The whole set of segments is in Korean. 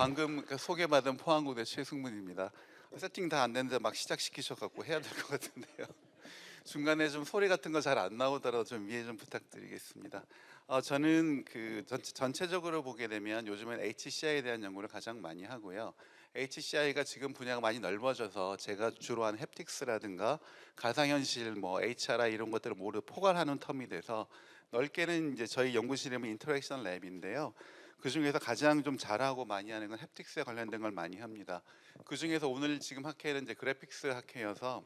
방금 소개받은 포항고대 최승문입니다. 세팅 다 안 됐는데 막 시작시키셔갖고 해야 될 것 같은데요. 중간에 좀 소리 같은 거 잘 안 나오더라도 좀 이해 좀 부탁드리겠습니다. 저는 전체적으로 보게 되면 요즘엔 HCI에 대한 연구를 가장 많이 하고요. HCI가 지금 분야가 많이 넓어져서 제가 주로 한 햅틱스라든가 가상현실, 뭐 HRI 이런 것들을 모두 포괄하는 텀이 돼서 넓게는 이제 저희 연구실 이름은 인터랙션 랩인데요. 그 중에서 가장 좀 잘하고 많이 하는 건 햅틱스에 관련된 걸 많이 합니다. 그 중에서 오늘 지금 학회는 이제 그래픽스 학회여서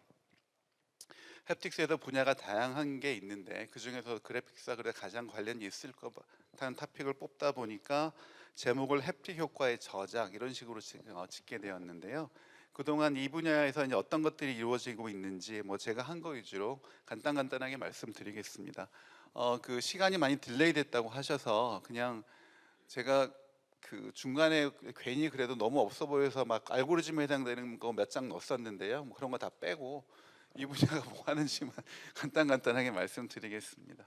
햅틱스에도 분야가 다양한 게 있는데 그 중에서 그래픽스와 그래 가장 관련이 있을 것 같은 토픽을 뽑다 보니까 제목을 햅틱 효과의 저작 이런 식으로 짓게 되었는데요. 그동안 이 분야에서 이제 어떤 것들이 이루어지고 있는지 뭐 제가 한 거 위주로 간단하게 말씀드리겠습니다. 그 시간이 많이 딜레이 됐다고 하셔서 그냥 제가 그 중간에 괜히 그래도 너무 없어 보여서 막 알고리즘에 해당되는 거 몇 장 넣었었는데요. 뭐 그런 거 다 빼고 이 분야가 뭐 하는지만 간단하게 말씀드리겠습니다.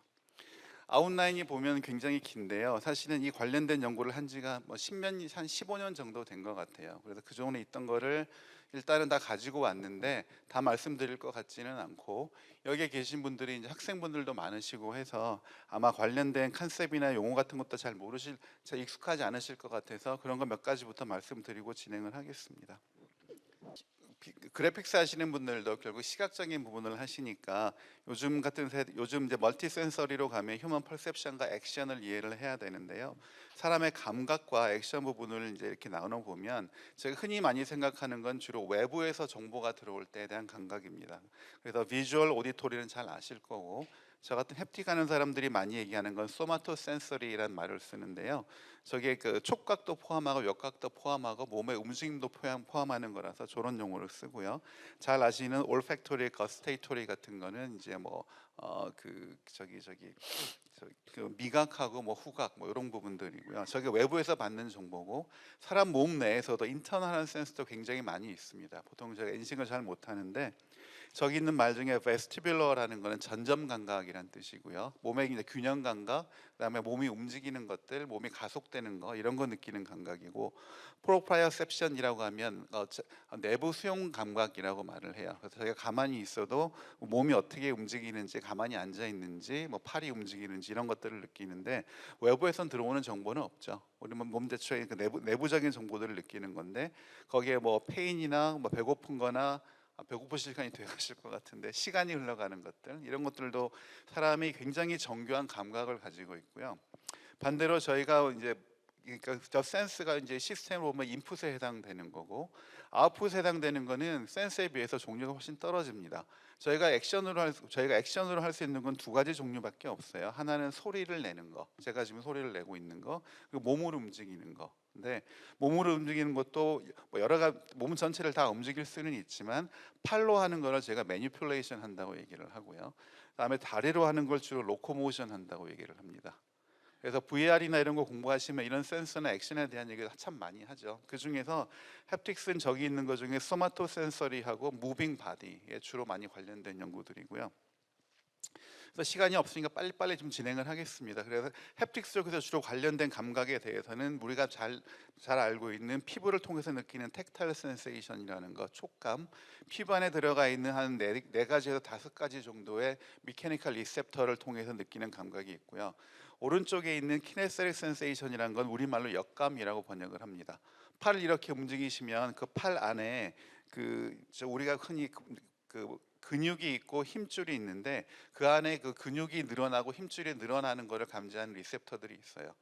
아웃라인이 보면 굉장히 긴데요. 사실은 이 관련된 연구를 한 지가 뭐 10년, 한 15년 정도 된 것 같아요. 그래서 그 전에 있던 거를 일단은 다 가지고 왔는데 다 말씀드릴 것 같지는 않고 여기에 계신 분들이 이제 학생분들도 많으시고 해서 아마 관련된 컨셉이나 용어 같은 것도 잘 익숙하지 않으실 것 같아서 그런 거 몇 가지부터 말씀드리고 진행을 하겠습니다. 그래픽스 하시는 분들도 결국 시각적인 부분을 하시니까 요즘 이제 멀티 센서리로 가면 휴먼 퍼셉션과 액션을 이해를 해야 되는데요. 사람의 감각과 액션 부분을 이제 이렇게 나눠 보면 제가 흔히 많이 생각하는 건 주로 외부에서 정보가 들어올 때에 대한 감각입니다. 그래서 비주얼 오디토리는 잘 아실 거고 저 같은 햅틱 하는 사람들이 많이 얘기하는 건 소마토 센서리라는 말을 쓰는데요. 저게 그 촉각도 포함하고 역각도 포함하고 몸의 움직임도 포함하는 거라서 저런 용어를 쓰고요. 잘 아시는 올팩토리, 거스테이토리 같은 거는 이제 그 미각하고 뭐 후각 뭐 이런 부분들이고요. 저게 외부에서 받는 정보고 사람 몸 내에서도 인터널한 센스도 굉장히 많이 있습니다. 보통 제가 인식을 잘 못하는데 저기 있는 말 중에 vestibular라는 거는 전점 감각이란 뜻이고요. 몸의 이제 균형 감각, 그다음에 몸이 움직이는 것들, 몸이 가속되는 거 이런 거 느끼는 감각이고 proprioception이라고 하면 내부 수용 감각이라고 말을 해요. 그래서 저희가 가만히 있어도 몸이 어떻게 움직이는지, 가만히 앉아 있는지, 뭐 팔이 움직이는지 이런 것들을 느끼는데 외부에선 들어오는 정보는 없죠. 우리는 몸 자체의 그 내부적인 정보들을 느끼는 건데 거기에 뭐 페인이나 뭐 배고픈거나 배고프실 시간이 돼가실 것 같은데 시간이 흘러가는 것들 이런 것들도 사람이 굉장히 정교한 감각을 가지고 있고요. 반대로 저희가 이제 그러니까 저 센스가 이제 시스템으로 보면 인풋에 해당되는 거고 아웃풋에 해당되는 거는 센스에 비해서 종류가 훨씬 떨어집니다. 저희가 액션으로 할 수 있는 건 두 가지 종류밖에 없어요. 하나는 소리를 내는 거, 제가 지금 소리를 내고 있는 거, 그리고 몸으로 움직이는 거. 근데 몸으로 움직이는 것도 뭐 여러 가지 몸 전체를 다 움직일 수는 있지만 팔로 하는 거를 제가 매니플레이션 한다고 얘기를 하고요. 그다음에 다리로 하는 걸 주로 로코모션 한다고 얘기를 합니다. 그래서 VR이나 이런 거 공부하시면 이런 센서나 액션에 대한 얘기를 참 많이 하죠. 그 중에서 햅틱스는 저기 있는 것 중에 소마토 센서리하고 무빙 바디에 주로 많이 관련된 연구들이고요. 그래서 시간이 없으니까 빨리빨리 좀 진행을 하겠습니다. 그래서 햅틱스 쪽에서 주로 관련된 감각에 대해서는 우리가 잘 알고 있는 피부를 통해서 느끼는 텍타일 센세이션이라는 거, 촉감, 피부 안에 들어가 있는 한 네 가지에서 다섯 가지 정도의 미케니컬 리셉터를 통해서 느끼는 감각이 있고요. 오른쪽에 있는 키네세릭 센세이션이라는 건 우리말로 역감이라고 번역을 합니다. 팔을 이렇게 움직이시면 그 팔 안에 우리가 흔히 그 근육이 있고 힘줄이 있는데 그 안에 그 근육이 늘어나고 힘줄이 늘어나는 것을 감지하는 리셉터들이 있어요.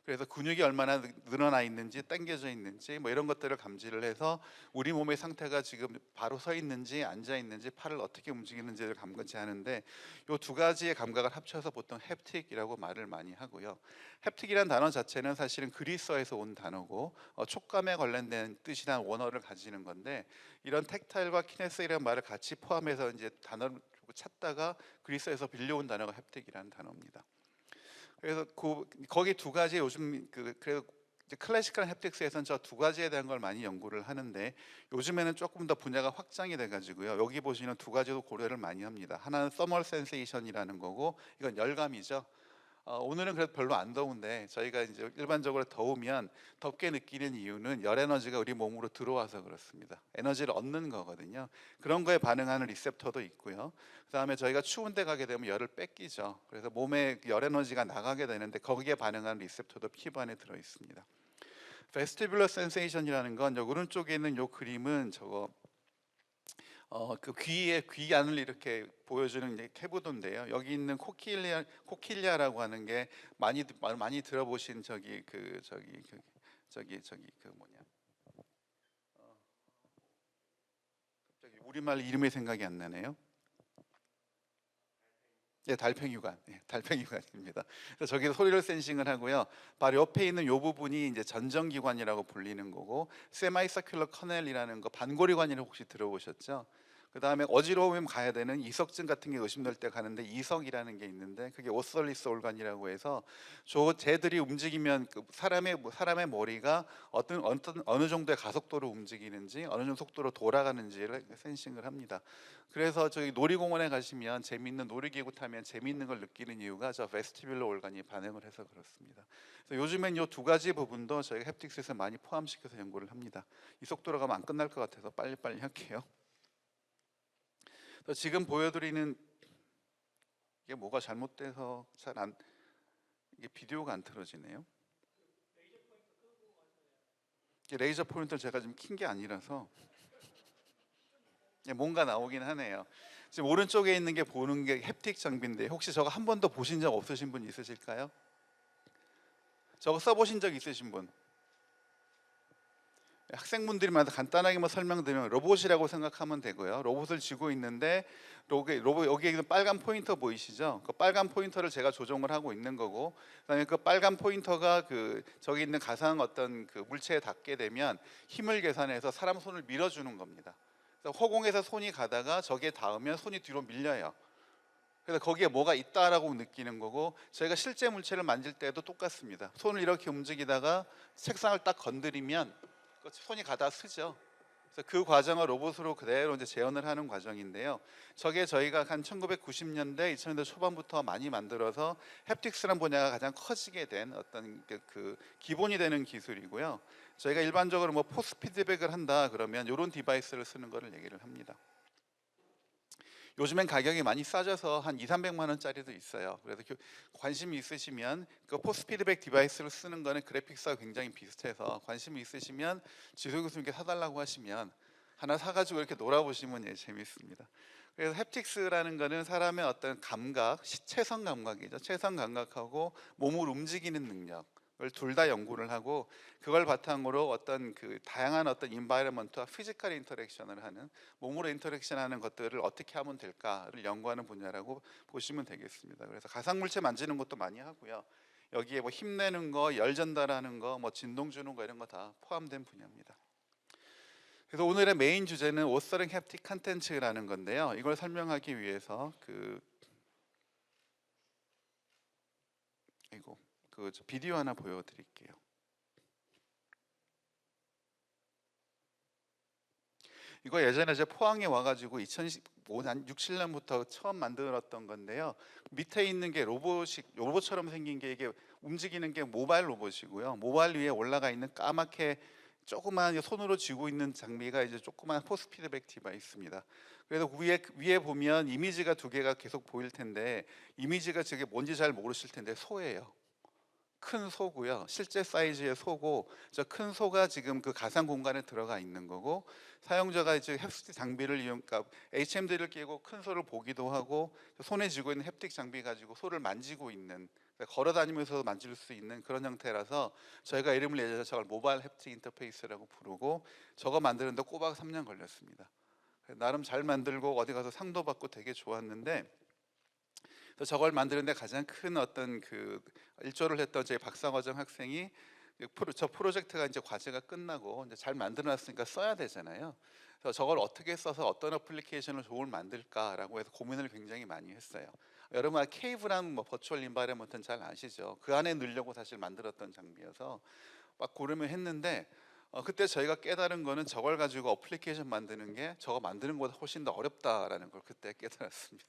그래서 근육이 얼마나 늘어나 있는지 당겨져 있는지 뭐 이런 것들을 감지를 해서 우리 몸의 상태가 지금 바로 서 있는지 앉아 있는지 팔을 어떻게 움직이는지를 감지하는데 이 두 가지의 감각을 합쳐서 보통 햅틱이라고 말을 많이 하고요. 햅틱이라는 단어 자체는 사실은 그리스어에서 온 단어고 촉감에 관련된 뜻이란 원어를 가지는 건데 이런 텍타일과 키네스이라는 말을 같이 포함해서 이제 단어를 찾다가 그리스에서 빌려온 단어가 햅틱이라는 단어입니다. 그래서 거기 두 가지 요즘 그래도 이제 클래시컬 햅틱스에서는 저 두 가지에 대한 걸 많이 연구를 하는데 요즘에는 조금 더 분야가 확장이 돼가지고요. 여기 보시는 두 가지도 고려를 많이 합니다. 하나는 서멀 센세이션이라는 거고 이건 열감이죠. 오늘은 그래도 별로 안 더운데 저희가 이제 일반적으로 더우면 덥게 느끼는 이유는 열 에너지가 우리 몸으로 들어와서 그렇습니다. 에너지를 얻는 거거든요. 그런 거에 반응하는 리셉터도 있고요. 그다음에 저희가 추운 데 가게 되면 열을 뺏기죠. 그래서 몸에 열 에너지가 나가게 되는데 거기에 반응하는 리셉터도 피부 안에 들어 있습니다. 베스티뷸러 센세이션이라는 건 요 오른쪽에 있는 요 그림은 저거 그 귀 안을 이렇게 보여주는 이제 캐브도인데요. 여기 있는 코킬리아라고 하는 게 많이 들어보신 저기 뭐냐, 갑자기 우리말 이름이 생각이 안 나네요. 예, 달팽이관. 예, 달팽이관입니다. 그래서 저기서 소리를 센싱을 하고요. 바로 옆에 있는 이 부분이 이제 전정기관이라고 불리는 거고, 세마이 서큘러 커넬이라는 거 반고리관이라고 혹시 들어보셨죠? 그 다음에 어지러우면 가야 되는 이석증 같은 게 의심될 때 가는데 이석이라는 게 있는데 그게 오설리스 올관이라고 해서 쟤들이 움직이면 그 사람의 머리가 어느 정도의 가속도로 움직이는지 어느 정도 속도로 돌아가는지를 센싱을 합니다. 그래서 저기 놀이공원에 가시면 재밌는 놀이기구 타면 재밌는 걸 느끼는 이유가 저 베스티뷸러 올간이 반응을 해서 그렇습니다. 그래서 요즘엔 이 두 가지 부분도 저희가 햅틱스에서 많이 포함시켜서 연구를 합니다. 이 속도로 가면 안 끝날 것 같아서 빨리빨리 할게요. 지금 보여드리는 이게 뭐가 잘못돼서 이게 비디오가 안 틀어지네요. 이게 레이저 포인터를 제가 지금 킨 게 아니라서 뭔가 나오긴 하네요. 지금 오른쪽에 있는 게 보는 게 햅틱 장비인데 혹시 저거 한 번도 보신 적 없으신 분 있으실까요? 저거 써보신 적 있으신 분? 학생분들이마다 간단하게만 설명드리면 로봇이라고 생각하면 되고요. 로봇을 쥐고 있는데 여기에 있는 빨간 포인터 보이시죠? 그 빨간 포인터를 제가 조정을 하고 있는 거고, 그다음에 그 빨간 포인터가 저기 있는 가상 어떤 그 물체에 닿게 되면 힘을 계산해서 사람 손을 밀어주는 겁니다. 그래서 허공에서 손이 가다가 저기에 닿으면 손이 뒤로 밀려요. 그래서 거기에 뭐가 있다라고 느끼는 거고, 저희가 실제 물체를 만질 때도 똑같습니다. 손을 이렇게 움직이다가 책상을 딱 건드리면 손이 가다 쓰죠. 그래서 그 과정을 로봇으로 그대로 이제 재현을 하는 과정인데요. 저게 저희가 한 1990년대, 2000년대 초반부터 많이 만들어서 햅틱스라는 분야가 가장 커지게 된 어떤 그 기본이 되는 기술이고요. 저희가 일반적으로 뭐 포스 피드백을 한다 그러면 이런 디바이스를 쓰는 거를 얘기를 합니다. 요즘엔 가격이 많이 싸져서 한 2, 300만 원짜리도 있어요. 그래서 관심이 있으시면 그 포스 피드백 디바이스를 쓰는 거는 그래픽스와 굉장히 비슷해서 관심이 있으시면 지소 교수님께 사달라고 하시면 하나 사가지고 이렇게 놀아보시면 재밌습니다. 그래서 햅틱스라는 거는 사람의 어떤 감각, 체성 감각이죠. 체성 감각하고 몸을 움직이는 능력 을 둘 다 연구를 하고, 그걸 바탕으로 어떤 그 다양한 어떤 인바이러먼트와 피지컬 인터랙션을 하는, 몸으로 인터랙션하는 것들을 어떻게 하면 될까를 연구하는 분야라고 보시면 되겠습니다. 그래서 가상물체 만지는 것도 많이 하고요. 여기에 뭐 힘내는 거, 열 전달하는 거, 뭐 진동 주는 거 이런 거 다 포함된 분야입니다. 그래서 오늘의 메인 주제는 오서링 햅틱 컨텐츠라는 건데요. 이걸 설명하기 위해서 비디오 하나 보여드릴게요. 이거 예전에 제 포항에 와가지고 2015년 6, 7년부터 처음 만들었던 건데요. 밑에 있는 게 로봇처럼 생긴 게 이게 움직이는 게 모바일 로봇이고요. 모바일 위에 올라가 있는 까맣게 조그만 손으로 쥐고 있는 장비가 이제 조그만 포스 피드백 디바이스입니다. 그래서 위에 보면 이미지가 두 개가 계속 보일 텐데, 이미지가 저게 뭔지 잘 모르실 텐데 소예요. 큰 소고요. 실제 사이즈의 소고, 저 큰 소가 지금 그 가상 공간에 들어가 있는 거고, 사용자가 이제 햅틱 장비를 그러니까 HMD를 끼고 큰 소를 보기도 하고, 손에 쥐고 있는 햅틱 장비 가지고 소를 만지고 있는, 그러니까 걸어 다니면서 만질 수 있는 그런 형태라서 저희가 이름을 내서 저걸 모바일 햅틱 인터페이스라고 부르고, 저거 만드는데 꼬박 3년 걸렸습니다. 나름 잘 만들고 어디 가서 상도 받고 되게 좋았는데, 저걸 만드는데 가장 큰 어떤 일조를 했던 제 박사과정 학생이 저 프로젝트가 이제 과제가 끝나고 이제 잘 만들어놨으니까 써야 되잖아요. 그래서 저걸 어떻게 써서 어떤 어플리케이션을 좋을 만들까라고 해서 고민을 굉장히 많이 했어요. 여러분 케이브랑 뭐 버추얼 인바이러먼트는 잘 아시죠? 그 안에 넣으려고 사실 만들었던 장비여서 막 고르면 했는데, 그때 저희가 깨달은 거는 저걸 가지고 어플리케이션 만드는 게 저거 만드는 것보다 훨씬 더 어렵다라는 걸 그때 깨달았습니다.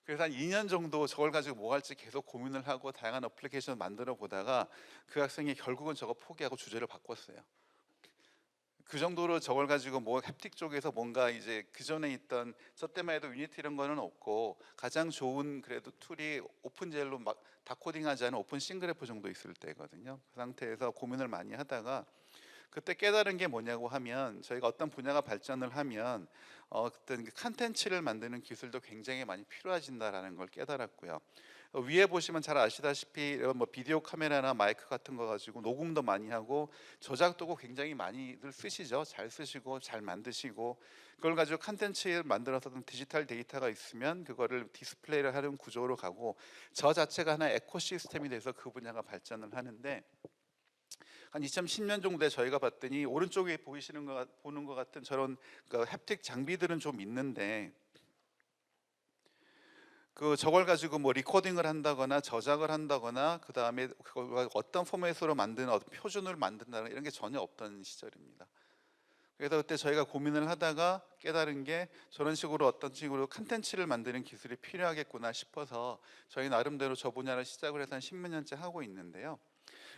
그래서 한 2년 정도 저걸 가지고 뭐 할지 계속 고민을 하고 다양한 어플리케이션을 만들어 보다가 그 학생이 결국은 저거 포기하고 주제를 바꿨어요. 그 정도로 저걸 가지고 뭐 햅틱 쪽에서 뭔가 이제 그 전에 있던 저 때만 해도 유니티 이런 거는 없고 가장 좋은 그래도 툴이 오픈젤로 막 다 코딩하지 않은 오픈 싱글F 정도 있을 때거든요. 그 상태에서 고민을 많이 하다가 그때 깨달은 게 뭐냐고 하면 저희가 어떤 분야가 발전을 하면 어떤 그 컨텐츠를 만드는 기술도 굉장히 많이 필요해진다라는 걸 깨달았고요. 위에 보시면 잘 아시다시피 이런 뭐 비디오 카메라나 마이크 같은 거 가지고 녹음도 많이 하고 저작도고 굉장히 많이들 쓰시죠. 잘 쓰시고 잘 만드시고 그걸 가지고 컨텐츠를 만들어서 디지털 데이터가 있으면 그거를 디스플레이를 하는 구조로 가고 저 자체가 하나의 에코시스템이 돼서 그 분야가 발전을 하는데 한 2010년 정도에 저희가 봤더니 오른쪽에 보이시는 보는 것 같은 저런 그 햅틱 장비들은 좀 있는데 그 저걸 가지고 뭐 리코딩을 한다거나 저작을 한다거나 그 다음에 그걸 어떤 포맷으로 만드는 어떤 표준을 만든다는 이런 게 전혀 없던 시절입니다. 그래서 그때 저희가 고민을 하다가 깨달은 게 저런 식으로 어떤 식으로 컨텐츠를 만드는 기술이 필요하겠구나 싶어서 저희 나름대로 저 분야를 시작을 해서 한 10몇 년째 하고 있는데요.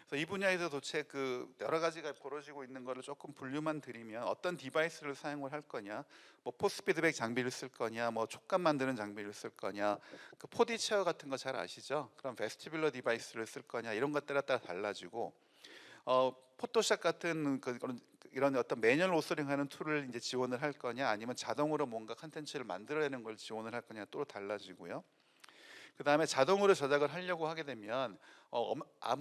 그래서 이 분야에서 도대체 그 여러 가지가 벌어지고 있는 거를 조금 분류만 드리면 어떤 디바이스를 사용을 할 거냐, 뭐 포스 피드백 장비를 쓸 거냐, 뭐 촉감 만드는 장비를 쓸 거냐, 그 4D 체어 같은 거 잘 아시죠? 그럼 베스티뷸러 디바이스를 쓸 거냐 이런 것들에 따라 달라지고 포토샵 같은 그런 이런 어떤 매뉴얼 오서링하는 툴을 이제 지원을 할 거냐 아니면 자동으로 뭔가 컨텐츠를 만들어내는 걸 지원을 할 거냐 또 달라지고요. 그 다음에 자동으로 저작을 하려고 하게 되면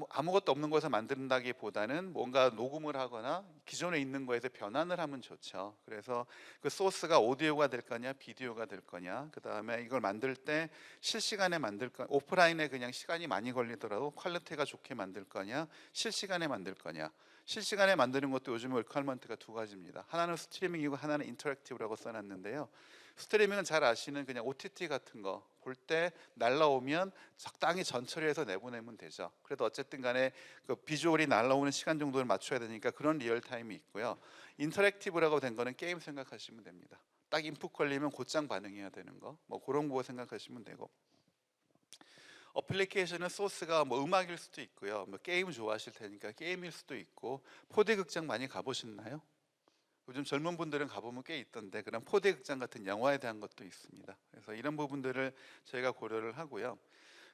아무것도 없는 것을 만든다기보다는 뭔가 녹음을 하거나 기존에 있는 거에서 변환을 하면 좋죠. 그래서 그 소스가 오디오가 될 거냐 비디오가 될 거냐, 그 다음에 이걸 만들 때 실시간에 만들 거 오프라인에 그냥 시간이 많이 걸리더라도 퀄리티가 좋게 만들 거냐 실시간에 만들 거냐. 실시간에 만드는 것도 요즘 리퀘어먼트가 두 가지입니다. 하나는 스트리밍이고 하나는 인터랙티브라고 써놨는데요. 스트리밍은 잘 아시는 그냥 OTT 같은 거 볼 때 날라오면 적당히 전처리해서 내보내면 되죠. 그래도 어쨌든 간에 그 비주얼이 날라오는 시간 정도를 맞춰야 되니까 그런 리얼타임이 있고요. 인터랙티브라고 된 거는 게임 생각하시면 됩니다. 딱 인풋 걸리면 곧장 반응해야 되는 거, 뭐 그런 거 생각하시면 되고, 어플리케이션은 소스가 뭐 음악일 수도 있고요. 뭐 게임 좋아하실 테니까 게임일 수도 있고. 4D 극장 많이 가보셨나요? 요즘 젊은 분들은 가보면 꽤 있던데 그런 4D 극장 같은 영화에 대한 것도 있습니다. 그래서 이런 부분들을 저희가 고려를 하고요.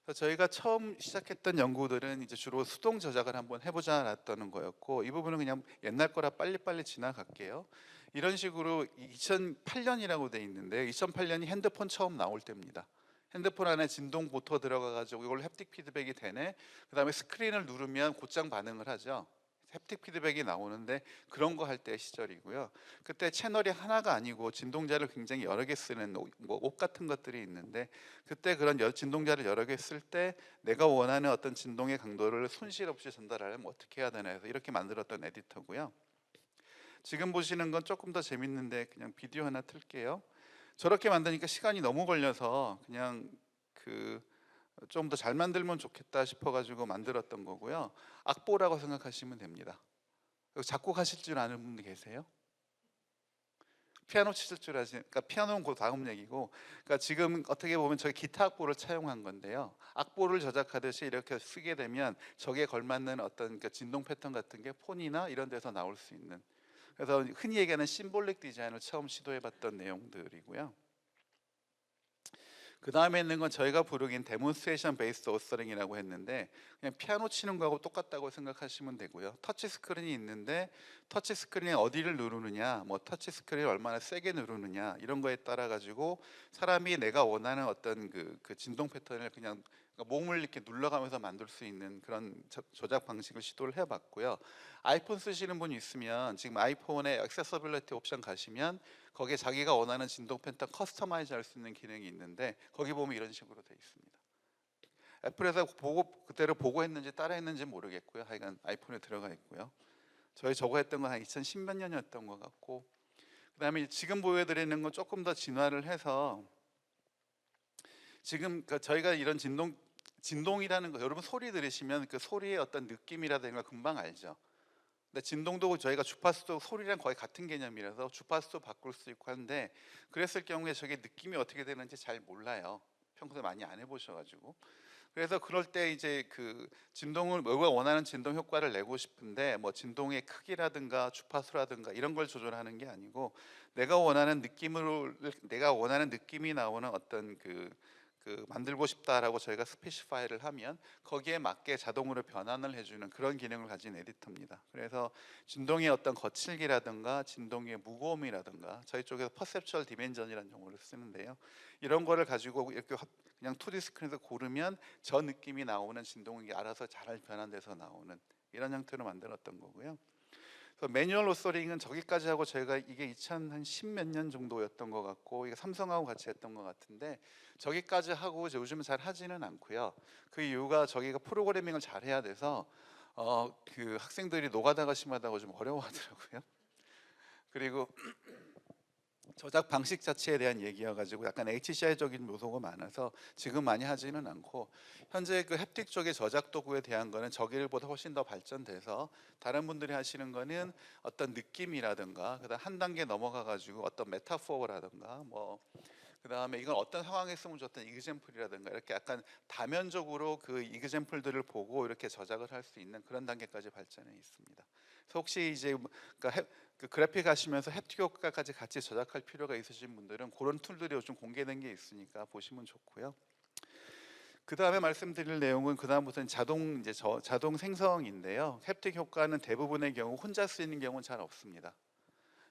그래서 저희가 처음 시작했던 연구들은 이제 주로 수동 저작을 한번 해보자라는 거였고, 이 부분은 그냥 옛날 거라 빨리빨리 지나갈게요. 이런 식으로 2008년이라고 돼 있는데 2008년이 핸드폰 처음 나올 때입니다. 핸드폰 안에 진동 모터 들어가가지고 이걸 햅틱 피드백이 되네. 그 다음에 스크린을 누르면 곧장 반응을 하죠. 햅틱 피드백이 나오는데 그런 거 할 때 시절이고요. 그때 채널이 하나가 아니고 진동자를 굉장히 여러 개 쓰는 뭐 옷 같은 것들이 있는데 그때 그런 진동자를 여러 개 쓸 때 내가 원하는 어떤 진동의 강도를 손실 없이 전달하려면 어떻게 해야 되나 해서 이렇게 만들었던 에디터고요. 지금 보시는 건 조금 더 재밌는데 그냥 비디오 하나 틀게요. 저렇게 만드니까 시간이 너무 걸려서 그냥 그 좀 더 잘 만들면 좋겠다 싶어가지고 만들었던 거고요. 악보라고 생각하시면 됩니다. 작곡하실 줄 아는 분 계세요? 피아노 치실 줄 아시는, 그러니까 피아노는 그 다음 얘기고, 그러니까 지금 어떻게 보면 저희 기타 악보를 차용한 건데요. 악보를 저작하듯이 이렇게 쓰게 되면 저기에 걸맞는 어떤 그 진동 패턴 같은 게 폰이나 이런 데서 나올 수 있는. 그래서 흔히 얘기하는 심볼릭 디자인을 처음 시도해봤던 내용들이고요. 그 다음에 있는 건 저희가 부르긴 데몬스트레이션 베이스드 오서링이라고 했는데 그냥 피아노 치는 거하고 똑같다고 생각하시면 되고요. 터치 스크린이 있는데 터치 스크린에 어디를 누르느냐, 뭐 터치 스크린을 얼마나 세게 누르느냐 이런 거에 따라 가지고 사람이 내가 원하는 어떤 그 진동 패턴을 그냥 몸을 이렇게 눌러가면서 만들 수 있는 그런 조작 방식을 시도를 해봤고요. 아이폰 쓰시는 분이 있으면 지금 아이폰에 액세서빌리티 옵션 가시면 거기에 자기가 원하는 진동 패턴 커스터마이즈 할 수 있는 기능이 있는데 거기 보면 이런 식으로 돼 있습니다. 애플에서 그대로 보고 했는지 따라 했는지 모르겠고요. 하여간 아이폰에 들어가 있고요. 저희 저거 했던 건 한 2010몇 년이었던 것 같고, 그다음에 지금 보여드리는 건 조금 더 진화를 해서 지금 저희가 이런 진동이라는 거 여러분 소리 들으시면 그 소리의 어떤 느낌이라든가 금방 알죠. 근데 진동도 저희가 주파수도 소리랑 거의 같은 개념이라서 주파수도 바꿀 수 있고 한데 그랬을 경우에 저게 느낌이 어떻게 되는지 잘 몰라요. 평소에 많이 안 해보셔가지고. 그래서 그럴 때 이제 그 진동을 우리가 원하는 진동 효과를 내고 싶은데 뭐 진동의 크기라든가 주파수라든가 이런 걸 조절하는 게 아니고 내가 원하는 느낌이 나오는 어떤 만들고 싶다라고 저희가 스페시파이를 하면 거기에 맞게 자동으로 변환을 해주는 그런 기능을 가진 에디터입니다. 그래서 진동의 어떤 거칠기라든가 진동의 무거움이라든가 저희 쪽에서 퍼셉추얼 디멘전이라는 용어를 쓰는데요. 이런 거를 가지고 이렇게 그냥 2D 스크린에서 고르면 저 느낌이 나오는 진동이 알아서 잘 변환돼서 나오는 이런 형태로 만들었던 거고요. 그래서 매뉴얼 로서링은 저기까지 하고 저희가 이게 2010 몇 년 정도였던 것 같고 이게 삼성하고 같이 했던 것 같은데 저기까지 하고 이제 요즘은 잘 하지는 않고요. 그 이유가 저기가 프로그래밍을 잘 해야 돼서 그 학생들이 노가다가 심하다고 좀 어려워하더라고요. 그리고 저작 방식 자체에 대한 얘기여가지고 약간 HCI적인 요소가 많아서 지금 많이 하지는 않고 현재 그 햅틱 쪽의 저작 도구에 대한 거는 저기보다 훨씬 더 발전돼서 다른 분들이 하시는 거는 어떤 느낌이라든가 그다음 한 단계 넘어가가지고 어떤 메타포라든가 뭐 그다음에 이건 어떤 상황에 쓰면 좋던 이그젬플이라든가 이렇게 약간 다면적으로 그 이그젬플들을 보고 이렇게 저작을 할 수 있는 그런 단계까지 발전해 있습니다. 그래서 혹시 이제 그러니까 그 그래픽 하시면서 햅틱 효과까지 같이 저작할 필요가 있으신 분들은 그런 툴들이 요즘 공개된 게 있으니까 보시면 좋고요. 그 다음에 말씀드릴 내용은 그 다음부터는 자동 생성인데요. 햅틱 효과는 대부분의 경우 혼자 쓰이는 경우는 잘 없습니다.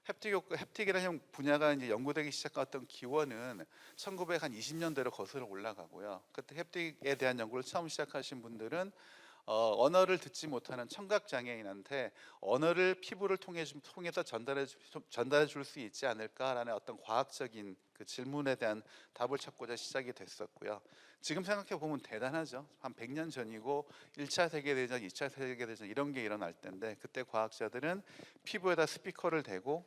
햅틱이라는 분야가 이제 연구되기 시작했던 기원은 1920년대로 거슬러 올라가고요. 그때 햅틱에 대한 연구를 처음 시작하신 분들은 언어를 듣지 못하는 청각 장애인한테 언어를 피부를 통해서 전달해 줄 수 있지 않을까라는 어떤 과학적인 그 질문에 대한 답을 찾고자 시작이 됐었고요. 지금 생각해 보면 대단하죠. 한 100년 전이고 1차 세계대전, 2차 세계대전 이런 게 일어날 때인데 그때 과학자들은 피부에다 스피커를 대고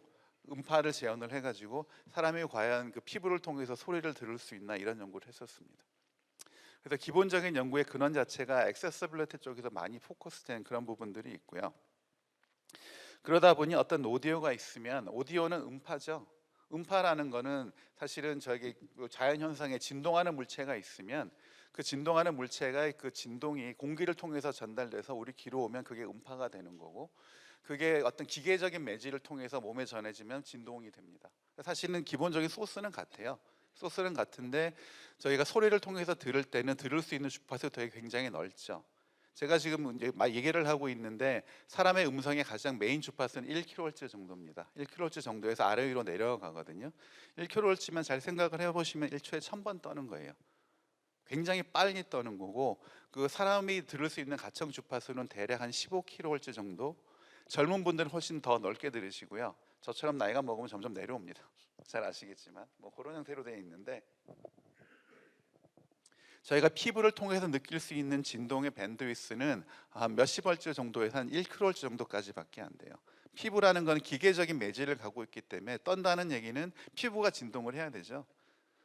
음파를 재현을 해가지고 사람이 과연 그 피부를 통해서 소리를 들을 수 있나 이런 연구를 했었습니다. 그래서 기본적인 연구의 근원 자체가 액세서빌리티 쪽에서 많이 포커스된 그런 부분들이 있고요. 그러다 보니 어떤 오디오가 있으면 오디오는 음파죠. 음파라는 거는 사실은 저기 자연 현상에 진동하는 물체가 있으면 그 진동하는 물체가 그 진동이 공기를 통해서 전달돼서 우리 귀로 오면 그게 음파가 되는 거고 그게 어떤 기계적인 매질을 통해서 몸에 전해지면 진동이 됩니다. 사실은 기본적인 소스는 같아요. 소스는 같은데 저희가 소리를 통해서 들을 때는 들을 수 있는 주파수 되게 굉장히 넓죠. 제가 지금 이제 막 얘기를 하고 있는데 사람의 음성의 가장 메인 주파수는 1kHz 정도입니다. 1kHz 정도에서 아래 위로 내려가거든요. 1kHz면 잘 생각을 해보시면 1초에 1000번 떠는 거예요. 굉장히 빨리 떠는 거고 그 사람이 들을 수 있는 가청 주파수는 대략 한 15kHz 정도. 젊은 분들은 훨씬 더 넓게 들으시고요. 저처럼 나이가 먹으면 점점 내려옵니다. 잘 아시겠지만 뭐 그런 형태로 되어 있는데 저희가 피부를 통해서 느낄 수 있는 진동의 밴드위스는 한 몇십赫츠 정도에서 한 1kHz 정도까지밖에 안 돼요. 피부라는 건 기계적인 매질을 갖고 있기 때문에 떤다는 얘기는 피부가 진동을 해야 되죠.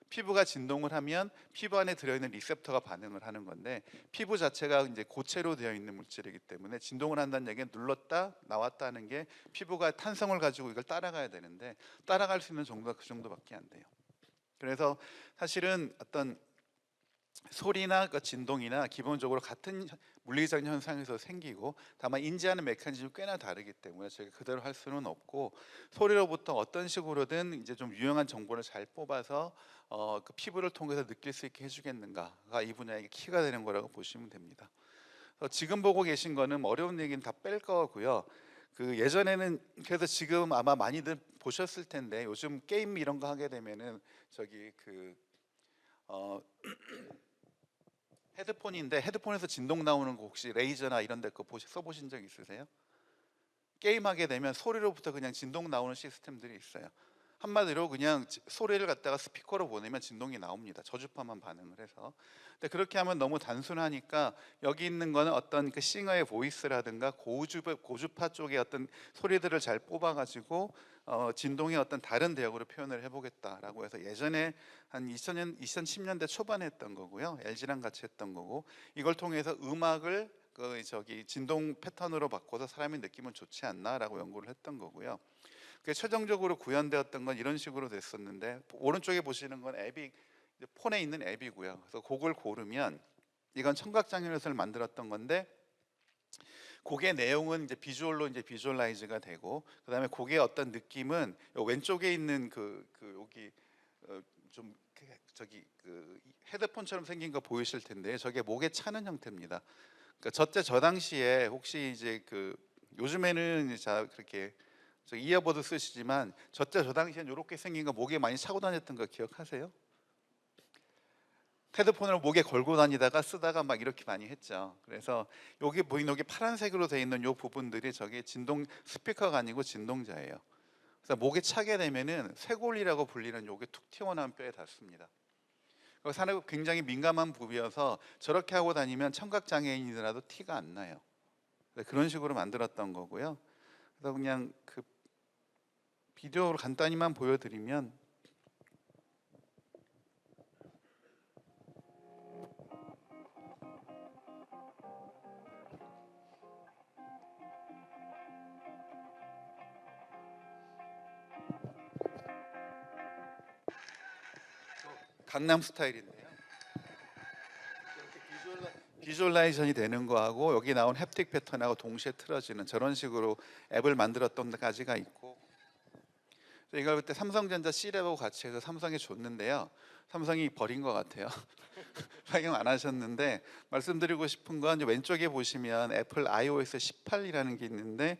피부가 진동을 하면 피부 안에 들어있는 리셉터가 반응을 하는 건데 피부 자체가 이제 고체로 되어 있는 물질이기 때문에 진동을 한다는 얘기는 눌렀다 나왔다 하는 게 피부가 탄성을 가지고 이걸 따라가야 되는데 따라갈 수 있는 정도가 그 정도밖에 안 돼요. 그래서 사실은 어떤 소리나 그 진동이나 기본적으로 같은 물리적 현상에서 생기고 다만 인지하는 메커니즘이 꽤나 다르기 때문에 저희가 그대로 할 수는 없고 소리로부터 어떤 식으로든 이제 좀 유용한 정보를 잘 뽑아서 그 피부를 통해서 느낄 수 있게 해주겠는가가 이 분야의 키가 되는 거라고 보시면 됩니다. 지금 보고 계신 거는 뭐 어려운 얘기는 다 뺄 거고요. 그 예전에는 그래서 지금 아마 많이들 보셨을 텐데 요즘 게임 이런 거 하게 되면은 저기 헤드폰인데 헤드폰에서 진동 나오는 거 혹시 레이저나 이런 데 거 써보신 적 있으세요? 게임하게 되면 소리로부터 그냥 진동 나오는 시스템들이 있어요. 한마디로 그냥 소리를 갖다가 스피커로 보내면 진동이 나옵니다. 저주파만 반응을 해서. 근데 그렇게 하면 너무 단순하니까 여기 있는 거는 어떤 그 싱어의 보이스라든가 고주파 쪽의 어떤 소리들을 잘 뽑아가지고 진동의 어떤 다른 대역으로 표현을 해보겠다라고 해서 예전에 한 2010년대 초반에 했던 거고요. LG랑 같이 했던 거고 이걸 통해서 음악을 진동 패턴으로 바꿔서 사람이 느끼면 좋지 않나라고 연구를 했던 거고요. 그 최종적으로 구현되었던 건 이런 식으로 됐었는데 오른쪽에 보시는 건 이제 폰에 있는 앱이고요. 그래서 그걸 고르면 이건 청각장애인을 만들었던 건데 곡의 내용은 이제 비주얼로 이제 비주얼라이즈가 되고 그다음에 곡의 어떤 느낌은 요 왼쪽에 있는 여기 좀 저기 헤드폰처럼 생긴 거 보이실 텐데 저게 목에 차는 형태입니다. 그러니까 저 당시에 혹시 이제 요즘에는 자 그렇게 저 이어버드 쓰시지만 저 당시엔 이렇게 생긴 거 목에 많이 차고 다녔던 거 기억하세요? 헤드폰을 목에 걸고 다니다가 쓰다가 막 이렇게 많이 했죠. 그래서 여기 보이는 여기 파란색으로 되어 있는 요 부분들이 저게 진동 스피커가 아니고 진동자예요. 그래서 목에 차게 되면은 쇄골이라고 불리는 요게 툭 튀어나온 뼈에 닿습니다. 사는 굉장히 민감한 부위여서 저렇게 하고 다니면 청각 장애인이더라도 티가 안 나요. 그런 식으로 만들었던 거고요. 그래서 그냥 비디오로 간단히만 보여드리면 강남 스타일인데요. 이렇게 비주얼라이제이션이 되는 거하고 여기 나온 햅틱 패턴하고 동시에 틀어지는 저런 식으로 앱을 만들었던 데까지가 있고 이걸 그때 삼성전자 C랩하고 같이 해서 삼성에 줬는데요. 삼성이 버린 것 같아요. 활용 안 하셨는데 말씀드리고 싶은 건 왼쪽에 보시면 애플 iOS 18이라는 게 있는데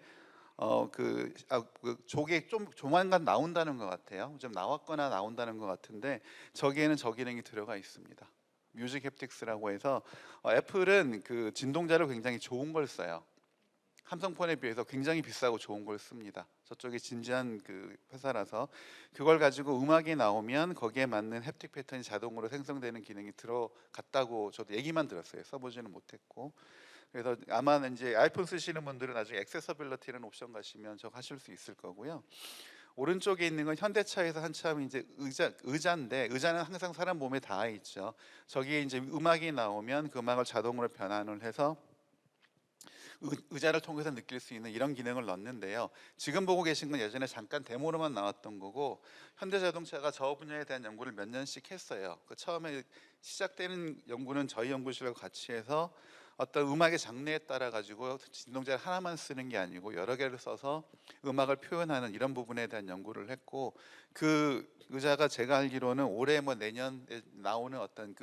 저게 좀 조만간 나온다는 것 같아요. 좀 나왔거나 나온다는 것 같은데 저기에는 저 기능이 들어가 있습니다. 뮤직 햅틱스라고 해서 애플은 진동자를 굉장히 좋은 걸 써요. 삼성폰에 비해서 굉장히 비싸고 좋은 걸 씁니다. 저쪽이 진지한 회사라서 그걸 가지고 음악이 나오면 거기에 맞는 햅틱 패턴이 자동으로 생성되는 기능이 들어갔다고 저도 얘기만 들었어요. 써보지는 못했고. 그래서 아마 이제 아이폰 쓰시는 분들은 나중에 액세서빌리티라는 옵션 가시면 저거 하실 수 있을 거고요. 오른쪽에 있는 건 현대차에서 한참 이제 의자인데 의자는 항상 사람 몸에 닿아 있죠. 저기에 이제 음악이 나오면 그 음악을 자동으로 변환을 해서 의자를 통해서 느낄 수 있는 이런 기능을 넣는데요. 지금 보고 계신 건 예전에 잠깐 데모로만 나왔던 거고 현대자동차가 저 분야에 대한 연구를 몇 년씩 했어요. 처음에 시작되는 연구는 저희 연구실과 같이 해서 어떤 음악의 장르에 따라 가지고 진동자를 하나만 쓰는 게 아니고 여러 개를 써서 음악을 표현하는 이런 부분에 대한 연구를 했고 그 의자가 제가 알기로는 올해 뭐 내년에 나오는 어떤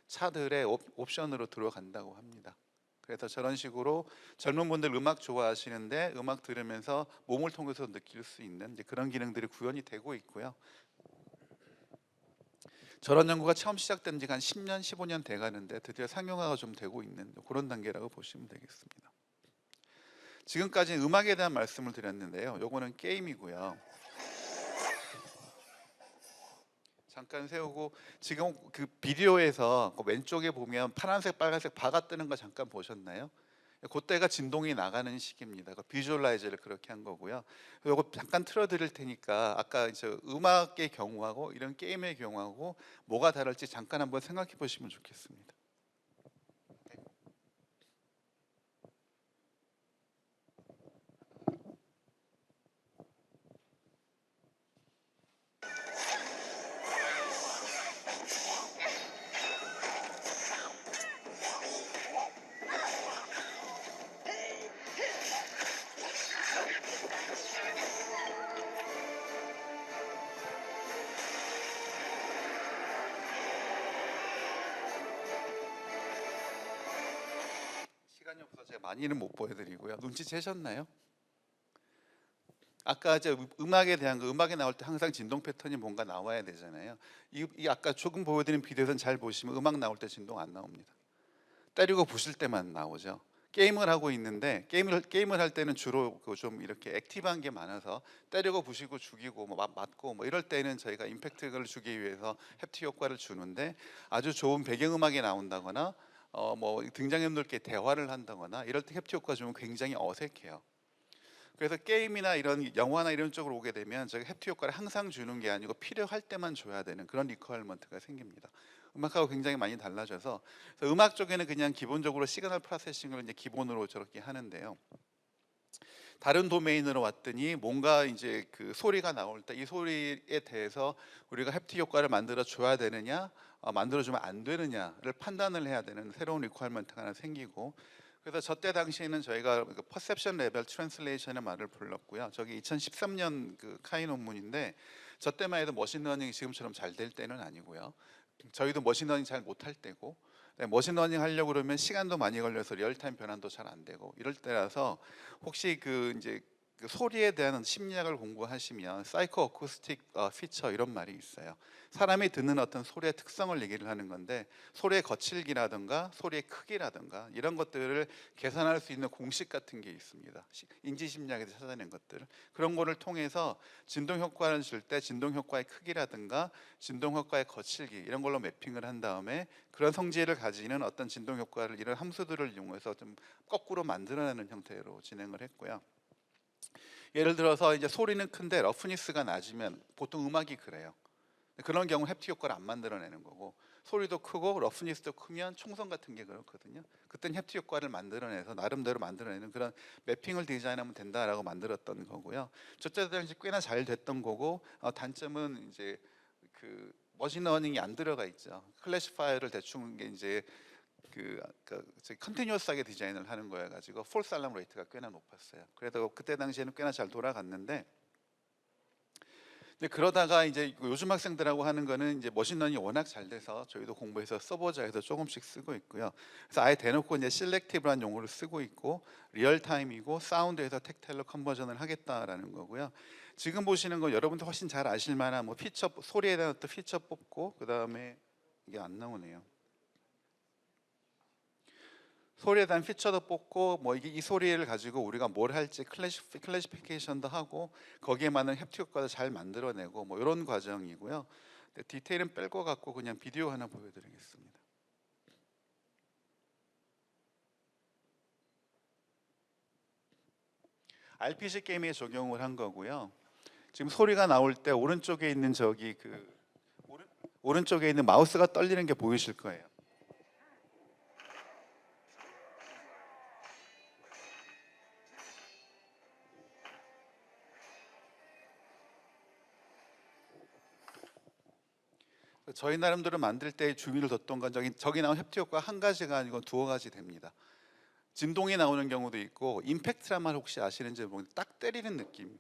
차들의 옵션으로 들어간다고 합니다. 그래서 저런 식으로 젊은 분들 음악 좋아하시는데 음악 들으면서 몸을 통해서 느낄 수 있는 이제 그런 기능들이 구현이 되고 있고요. 저런 연구가 처음 시작된 지가 한 10년, 15년 돼 가는데 드디어 상용화가 좀 되고 있는 그런 단계라고 보시면 되겠습니다. 지금까지 음악에 대한 말씀을 드렸는데요. 요거는 게임이고요. 잠깐 세우고 지금 비디오에서 왼쪽에 보면 파란색, 빨간색 바가 뜨는 거 잠깐 보셨나요? 그때가 진동이 나가는 시기입니다. 비주얼라이저를 그렇게 한 거고요. 요거 잠깐 틀어드릴 테니까 아까 이제 음악의 경우하고 이런 게임의 경우하고 뭐가 다를지 잠깐 한번 생각해 보시면 좋겠습니다. 시간이 없어서 제가 많이는 못 보여드리고요. 눈치채셨나요? 아까 이제 음악에 대한 음악에 나올 때 항상 진동 패턴이 뭔가 나와야 되잖아요. 이 아까 조금 보여드린 비디오에서는 잘 보시면 음악 나올 때 진동 안 나옵니다. 때리고 부실 때만 나오죠. 게임을 하고 있는데 게임을 할 때는 주로 좀 이렇게 액티브한 게 많아서 때리고 부시고 죽이고 뭐 맞고 뭐 이럴 때는 저희가 임팩트를 주기 위해서 햅틱 효과를 주는데 아주 좋은 배경음악이 나온다거나 뭐 등장인물께 대화를 한다거나 이럴 때 햅틱 효과 주면 굉장히 어색해요. 그래서 게임이나 이런 영화나 이런 쪽으로 오게 되면 저희 햅틱 효과를 항상 주는 게 아니고 필요할 때만 줘야 되는 그런 리퀘어먼트가 생깁니다. 음악하고 굉장히 많이 달라져서 그래서 음악 쪽에는 그냥 기본적으로 시그널 프로세싱을 이제 기본으로 저렇게 하는데요. 다른 도메인으로 왔더니 뭔가 이제 그 소리가 나올 때 이 소리에 대해서 우리가 햅틱 효과를 만들어 줘야 되느냐, 만들어 주면 안 되느냐를 판단을 해야 되는 새로운 리ኳ어먼트가 하나 생기고, 그래서 저 때 당시에는 저희가 그 퍼셉션 레벨 트랜슬레이션의 말을 불렀고요. 저기 2013년 그 카이 논문인데, 저 때만 해도 머신러닝이 지금처럼 잘 될 때는 아니고요. 저희도 머신러닝 잘 못할 때고, 네, 머신러닝 하려고 그러면 시간도 많이 걸려서 리얼타임 변환도 잘 안 되고 이럴 때라서, 혹시 그 이제 그 소리에 대한 심리학을 공부하시면 사이코 어쿠스틱 피처 이런 말이 있어요. 사람이 듣는 어떤 소리의 특성을 얘기를 하는 건데, 소리의 거칠기라든가 소리의 크기라든가 이런 것들을 계산할 수 있는 공식 같은 게 있습니다. 인지심리학에서 찾아낸 것들, 그런 거를 통해서 진동 효과를 줄 때 진동 효과의 크기라든가 진동 효과의 거칠기 이런 걸로 매핑을 한 다음에 그런 성질을 가지는 어떤 진동 효과를 이런 함수들을 이용해서 좀 거꾸로 만들어내는 형태로 진행을 했고요. 예를 들어서 이제 소리는 큰데 러프니스가 낮으면 보통 음악이 그래요. 그런 경우 햅틱 효과를 안 만들어내는 거고, 소리도 크고 러프니스도 크면 총성 같은 게 그렇거든요. 그때는 햅틱 효과를 만들어내서 나름대로 만들어내는 그런 매핑을 디자인하면 된다라고 만들었던 거고요. 저때 당시 꽤나 잘 됐던 거고, 단점은 이제 그 머신러닝이 안 들어가 있죠. 클래시파이어를 대충 이제 컨티뉴어스하게 디자인을 하는 거여 가지고 폴스 알람 레이트가 꽤나 높았어요. 그래도 그때 당시에는 꽤나 잘 돌아갔는데, 근데 그러다가 이제 요즘 학생들하고 하는 거는 이제 머신러닝이 워낙 잘 돼서 저희도 공부해서 써보자 해서 조금씩 쓰고 있고요. 그래서 아예 대놓고 이제 실렉티브란 용어를 쓰고 있고, 리얼타임이고 사운드에서 텍타일로 컨버전을 하겠다라는 거고요. 지금 보시는 건 여러분도 훨씬 잘 아실 만한 뭐 피처, 소리에 대한 어떤 피처 뽑고, 그 다음에 이게 안 나오네요. 소리에 대한 피처도 뽑고, 뭐 이게 이 소리를 가지고 우리가 뭘 할지 클래시피케이션도 하고, 거기에 맞는 햅틱 효과도 잘 만들어내고, 뭐 이런 과정이고요. 디테일은 뺄 것 같고 그냥 비디오 하나 보여드리겠습니다. RPG 게임에 적용을 한 거고요. 지금 소리가 나올 때 오른쪽에 있는 저기 그 오른쪽에 있는 마우스가 떨리는 게 보이실 거예요. 저희 나름대로 만들 때 주의를 뒀던 건 저기 나온 햅틱 효과 한 가지가 아니고 두어 가지 됩니다. 진동이 나오는 경우도 있고, 임팩트란 말 혹시 아시는지 모르겠는데 딱 때리는 느낌,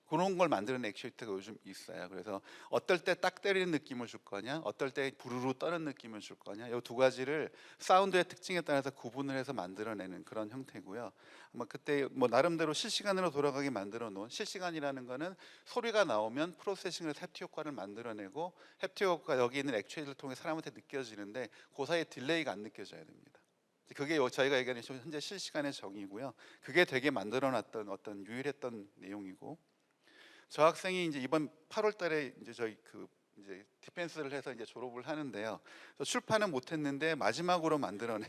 그런 걸 만드는 액추에이터가 요즘 있어요. 그래서 어떨 때 딱 때리는 느낌을 줄 거냐, 어떨 때 부르르 떠는 느낌을 줄 거냐, 이 두 가지를 사운드의 특징에 따라서 구분을 해서 만들어내는 그런 형태고요. 아마 그때 뭐 나름대로 실시간으로 돌아가게 만들어 놓은, 실시간이라는 거는 소리가 나오면 프로세싱을 해서 햅틱 효과를 만들어내고, 햅틱 효과 여기 있는 액추에이터를 통해 사람한테 느껴지는데 그 사이에 딜레이가 안 느껴져야 됩니다. 그게 저희가 얘기하는 현재 실시간의 정의고요. 그게 되게 만들어놨던 어떤 유일했던 내용이고, 저 학생이 이제 이번 8월달에 이제 저희 그 이제 디펜스를 해서 이제 졸업을 하는데요. 출판은 못했는데 마지막으로 만들어낸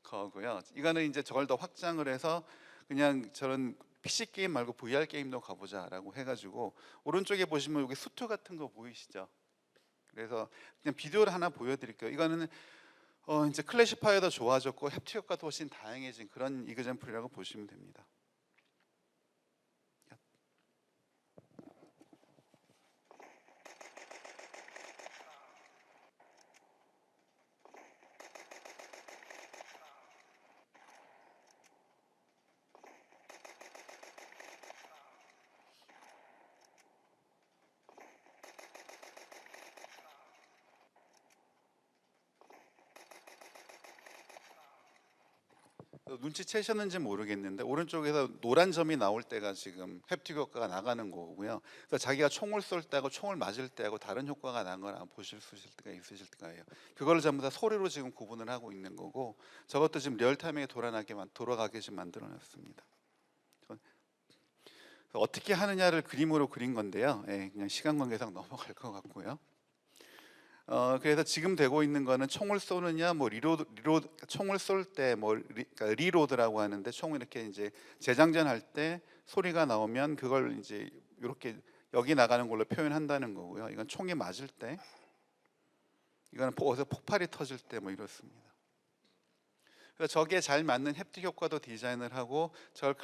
거고요. 이거는 이제 저걸 더 확장을 해서 그냥 저런 PC 게임 말고 VR 게임도 가보자라고 해가지고, 오른쪽에 보시면 여기 수트 같은 거 보이시죠? 그래서 그냥 비디오를 하나 보여드릴게요. 이거는 이제 클래시파이어도 좋아졌고 햅틱 효과도 훨씬 다양해진 그런 이그젬플이라고 보시면 됩니다. 눈치채셨는지 모르겠는데 오른쪽에서 노란 점이 나올 때가 지금 햅틱 효과가 나가는 거고요. 그래서 자기가 총을 쏠 때하고 총을 맞을 때하고 다른 효과가 난 걸 보실 수 있을 때가 있으실 거예요. 그거를 전부 다 소리로 지금 구분을 하고 있는 거고, 저것도 지금 리얼타임에 돌아가게 지금 만들어놨습니다. 어떻게 하느냐를 그림으로 그린 건데요. 그냥 시간 관계상 넘어갈 것 같고요. 그래서 지금 되고 있는 거는 총을 쏘느냐, 뭐 리로드 총을 쏠 때 뭐 그러니까 리로드라고 하는데, 총을 이렇게 이제 재장전할 때 소리가 나오면 그걸 이제 이렇게 여기 나가는 걸로 표현한다는 거고요. 이건 총이 맞을 때, 이거는 어디서 폭발이 터질 때 뭐 이렇습니다. 그래서 저기에 잘 맞는 햅틱 효과도 디자인을 하고 저걸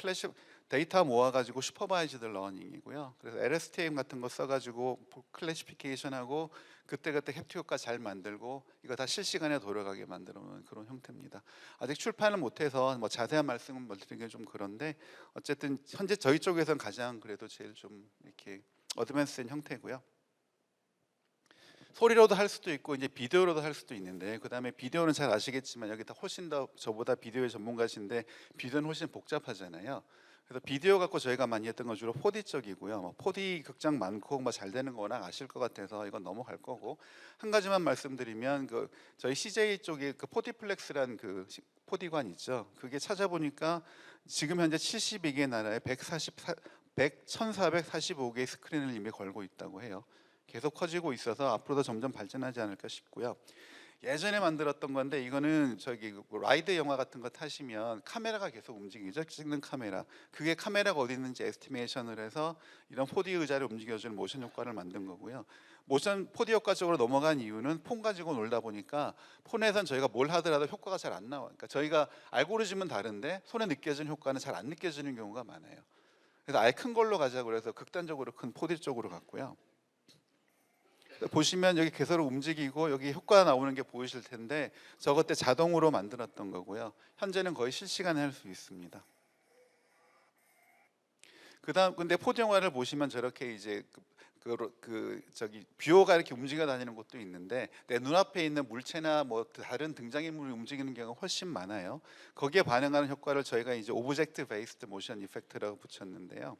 데이터 모아가지고 슈퍼바이즈드 러닝이고요. 그래서 LSTM 같은 거 써가지고 클래시피케이션하고 그때그때 햅틱 효과 잘 만들고 이거 다 실시간에 돌아가게 만들어 놓은 그런 형태입니다. 아직 출판을 못해서 뭐 자세한 말씀은 못 드리기 좀 그런데 어쨌든 현재 저희 쪽에서는 가장 그래도 제일 좀 이렇게 어드밴스된 형태고요. 소리로도 할 수도 있고 이제 비디오로도 할 수도 있는데, 그다음에 비디오는 잘 아시겠지만 여기 다 훨씬 더 저보다 비디오의 전문가신데 비디오는 훨씬 복잡하잖아요. 그래서 비디오 갖고 저희가 많이 했던 건 주로 4D 쪽이고요. 뭐 4D 극장 많고 뭐 잘 되는 거 워낙 아실 것 같아서 이건 넘어갈 거고, 한 가지만 말씀드리면 그 저희 CJ 쪽에 그 4D플렉스란 그 4D관 있죠. 그게 찾아보니까 지금 현재 72개 나라에 1445개의 스크린을 이미 걸고 있다고 해요. 계속 커지고 있어서 앞으로도 점점 발전하지 않을까 싶고요. 예전에 만들었던 건데 이거는 저기 뭐 라이드 영화 같은 거 타시면 카메라가 계속 움직이죠. 찍는 카메라. 그게 카메라가 어디 있는지 에스티메이션을 해서 이런 4D 의자를 움직여주는 모션 효과를 만든 거고요. 모션 4D 효과 쪽으로 넘어간 이유는 폰 가지고 놀다 보니까 폰에선 저희가 뭘 하더라도 효과가 잘 안 나와요. 그러니까 저희가 알고리즘은 다른데 손에 느껴지는 효과는 잘 안 느껴지는 경우가 많아요. 그래서 아예 큰 걸로 가자고 그래서 극단적으로 큰 4D 쪽으로 갔고요. 보시면 여기 개서로 움직이고 여기 효과 나오는 게 보이실 텐데 저것 때 자동으로 만들었던 거고요. 현재는 거의 실시간에 할 수 있습니다. 그다음 근데 4D 영화를 보시면 저렇게 이제 저기 뷰어가 이렇게 움직여 다니는 것도 있는데 내 눈앞에 있는 물체나 뭐 다른 등장인물이 움직이는 경우가 훨씬 많아요. 거기에 반응하는 효과를 저희가 이제 오브젝트 베이스드 모션 이펙트라고 붙였는데요.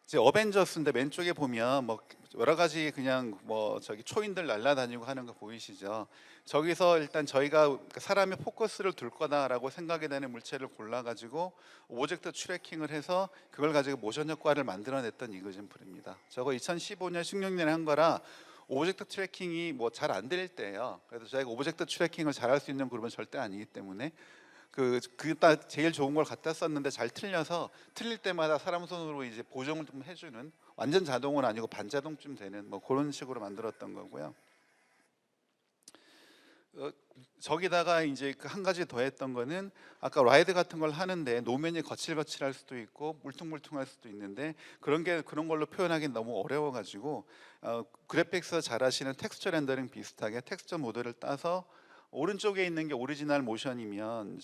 이제 어벤져스인데 왼쪽에 보면 뭐 여러 가지 그냥 뭐 저기 초인들 날아다니고 하는 거 보이시죠? 저기서 일단 저희가 사람의 포커스를 둘 거다라고 생각이 되는 물체를 골라가지고 오브젝트 트래킹을 해서 그걸 가지고 모션 효과를 만들어냈던 이그젠플입니다. 저거 2015년, 16년에 한 거라 오브젝트 트래킹이 뭐 잘 안 될 때예요. 그래서 저희가 오브젝트 트래킹을 잘 할 수 있는 그룹은 절대 아니기 때문에 딱 제일 좋은 걸 갖다 썼는데 잘 틀려서 틀릴 때마다 사람 손으로 이제 보정을 좀 해주는, 완전 자동은 아니고 반자동쯤 되는 뭐 그런 식으로 만들었던 거고요. 저기다가 이제 한 가지 더 했던 거는 아까 라이드 같은 걸 하는데 노면이 거칠거칠할 수도 있고 물퉁물퉁할 수도 있는데 그런 걸로 표현하기 너무 어려워가지고 그래픽스 잘 하시는 텍스처 렌더링 비슷하게 텍스처 모델을 따서 오른쪽에 있는 게 오리지널 모션이면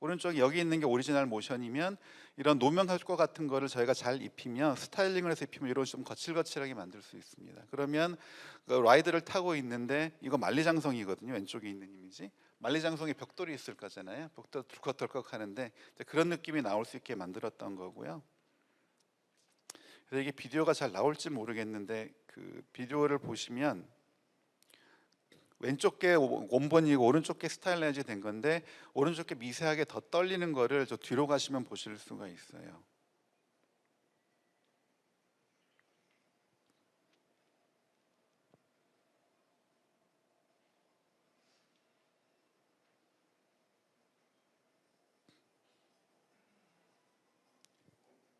오른쪽에 여기 있는 게 오리지널 모션이면 이런 노면 효과 같은 거를 저희가 잘 입히면 스타일링을 해서 입히면 이런 좀 거칠거칠하게 만들 수 있습니다. 그러면 그 라이드를 타고 있는데 이거 만리장성이거든요. 왼쪽에 있는 이미지. 만리장성에 벽돌이 있을 거잖아요. 벽돌 덜컥덜컥 하는데 그런 느낌이 나올 수 있게 만들었던 거고요. 그래서 이게 비디오가 잘 나올지 모르겠는데 그 비디오를 보시면 왼쪽 게 원본이고 오른쪽 게 스타일라이즈 된 건데 오른쪽 게 미세하게 더 떨리는 거를 저 뒤로 가시면 보실 수가 있어요.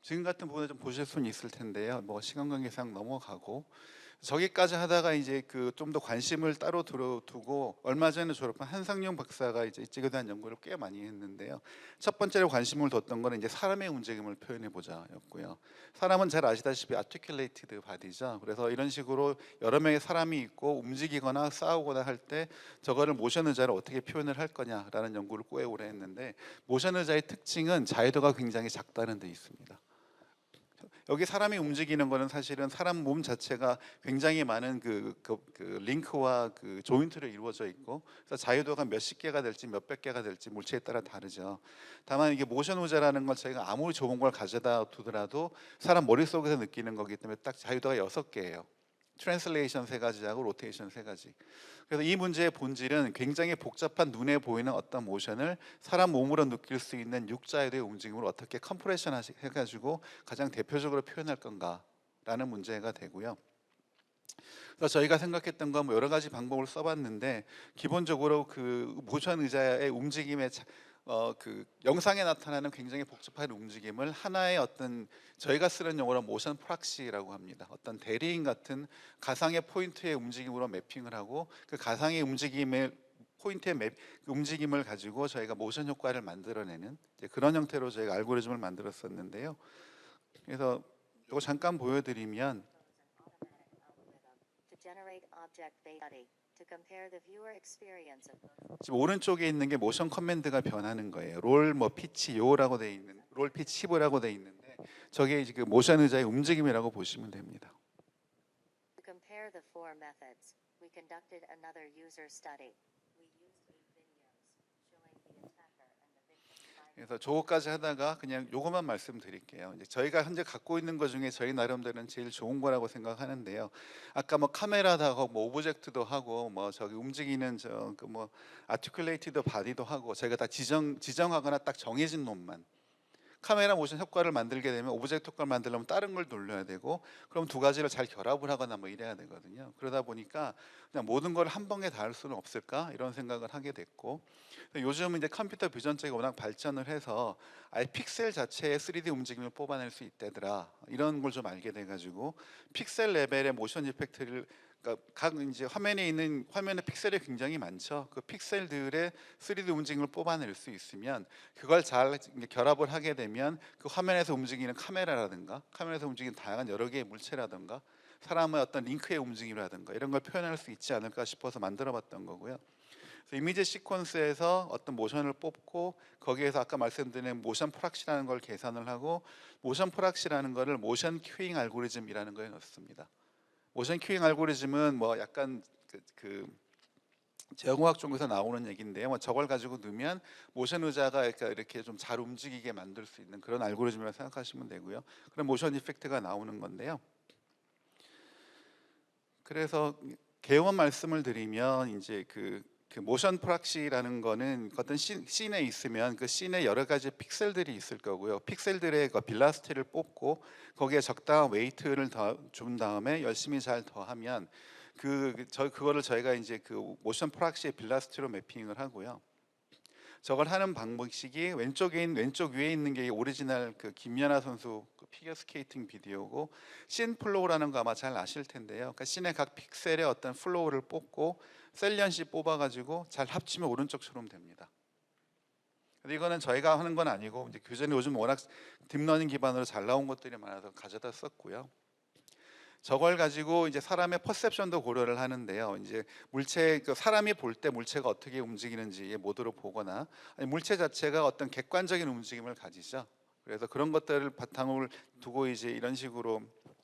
지금 같은 부분에 좀 보실 수는 있을 텐데요. 뭐 시간 관계상 넘어가고 저기까지 하다가 이제 그 좀 더 관심을 따로 두고 얼마 전에 졸업한 한상용 박사가 이제 이쪽에 대한 연구를 꽤 많이 했는데요. 첫 번째로 관심을 뒀던 거는 이제 사람의 움직임을 표현해 보자였고요. 사람은 잘 아시다시피 articulated body죠. 그래서 이런 식으로 여러 명의 사람이 있고 움직이거나 싸우거나 할 때 저거를 모션 의자를 어떻게 표현을 할 거냐라는 연구를 꽤 오래 했는데 모션 의자의 특징은 자유도가 굉장히 작다는 데 있습니다. 여기 사람이 움직이는 거는 사실은 사람 몸 자체가 굉장히 많은 링크와 그 조인트로 이루어져 있고 그래서 자유도가 몇십 개가 될지 몇백 개가 될지 물체에 따라 다르죠. 다만 이게 모션 의자라는 걸 저희가 아무리 좋은 걸 가져다 두더라도 사람 머릿속에서 느끼는 거기 때문에 딱 자유도가 6개예요. 트랜슬레이션 3가지하고 로테이션 3가지. 그래서 이 문제의 본질은 굉장히 복잡한 눈에 보이는 어떤 모션을 사람 몸으로 느낄 수 있는 육자유도의 움직임을 어떻게 컴프레션 해가지고 가장 대표적으로 표현할 건가라는 문제가 되고요. 그래서 저희가 생각했던 건 뭐 여러 가지 방법을 써봤는데 기본적으로 그 모션 의자의 움직임의 그 영상에 나타나는 굉장히 복잡한 움직임을 하나의 어떤 저희가 쓰는 용어로 모션 프락시라고 합니다. 어떤 대리인 같은 가상의 포인트의 움직임으로 매핑을 하고 그 가상의 움직임의 포인트의 그 움직임을 가지고 저희가 모션 효과를 만들어내는 이제 그런 형태로 저희가 알고리즘을 만들었었는데요. 그래서 이거 잠깐 보여드리면 지금 오른쪽에 있는 게 모션 커맨드가 변하는 거예요. 롤 뭐 피치 요라고 돼 있는 롤 피치 15라고 돼 있는데 저게 지금 모션 의자의 움직임이라고 보시면 됩니다. To compare the four methods, we conducted another user study. We used videos showing the attacker and the victim. 그래서 저거까지 하다가 그냥 요것만 말씀드릴게요. 이제 저희가 현재 갖고 있는 것 중에 저희 나름대로는 제일 좋은 거라고 생각하는데요. 아까 뭐 카메라도 하고 뭐 오브젝트도 하고 뭐 저기 움직이는 저 그 뭐 아티큘레이티드 바디도 하고 저희가 다 지정하거나 딱 정해진 놈만 카메라 모션 효과를 만들게 되면 오브젝트 효과를 만들려면 다른 걸 돌려야 되고 그럼 두 가지를 잘 결합을 하거나 뭐 이래야 되거든요. 그러다 보니까 그냥 모든 걸 한 번에 다 할 수는 없을까 이런 생각을 하게 됐고 요즘은 이제 컴퓨터 비전 쪽이 워낙 발전을 해서 아예 픽셀 자체의 3D 움직임을 뽑아낼 수 있다더라 이런 걸 좀 알게 돼가지고 픽셀 레벨의 모션 이펙트를 그러니까 각 이제 화면에 있는 화면의 픽셀이 굉장히 많죠. 그 픽셀들의 3D 움직임을 뽑아낼 수 있으면 그걸 잘 결합을 하게 되면 그 화면에서 움직이는 카메라라든가 카메라에서 움직이는 다양한 여러 개의 물체라든가 사람의 어떤 링크의 움직임이라든가 이런 걸 표현할 수 있지 않을까 싶어서 만들어봤던 거고요. 그래서 이미지 시퀀스에서 어떤 모션을 뽑고 거기에서 아까 말씀드린 모션 프락시라는 걸 계산을 하고 모션 프락시라는 거를 모션 큐잉 알고리즘이라는 거에 넣습니다. 모션 큐잉 알고리즘은 뭐 약간 그 제공학 쪽에서 나오는 얘기인데요. 뭐 저걸 가지고 넣으면 모션 의자가 이렇게 좀 잘 움직이게 만들 수 있는 그런 알고리즘이라고 생각하시면 되고요. 그런 모션 이펙트가 나오는 건데요. 그래서 개요만 말씀을 드리면 이제 그 모션 프락시라는 거는 어떤 씬에 있으면 그 씬에 여러 가지 픽셀들이 있을 거고요. 픽셀들의 그 빌라스티를 뽑고 거기에 적당한 웨이트를 준 다음에 열심히 잘 더하면 그거를 저희가 이제 그 모션 프락시의 빌라스티로 매핑을 하고요. 저걸 하는 방식이 왼쪽 위에 있는 게 오리지널 그 김연아 선수 그 피겨 스케이팅 비디오고 씬 플로우라는 거 아마 잘 아실 텐데요. 그러니까 씬의 각 픽셀의 어떤 플로우를 뽑고 셀리언시 뽑아가지고 잘 합치면 오른쪽처럼 됩니다. 근데 이거는 저희가 하는 건 아니고 이제 교재는 요즘 워낙 딥러닝 기반으로 잘 나온 것들이 많아서 가져다 썼고요. 저걸 가지고 이제 사람의 퍼셉션도 고려를 하는데요. 이제 물체 사람이 볼 때 물체가 어떻게 움직이는지 모드로 보거나 아니 물체 자체가 어떤 객관적인 움직임을 가지죠. 그래서 그런 것들을 바탕을 두고 이제 이런 식으로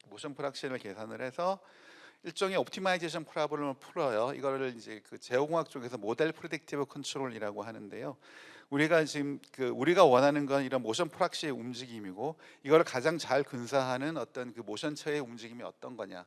모션 프락션을 계산을 해서 일종의 옵티마이제이션 프로블럼을 풀어요. 이거를 이제 그 제어공학 쪽에서 모델 프리딕티브 컨트롤이라고 하는데요. 우리가 지금 우리가 원하는 건 이런 모션 프락시의 움직임이고 이걸 가장 잘 근사하는 어떤 그 모션체의 움직임이 어떤 거냐를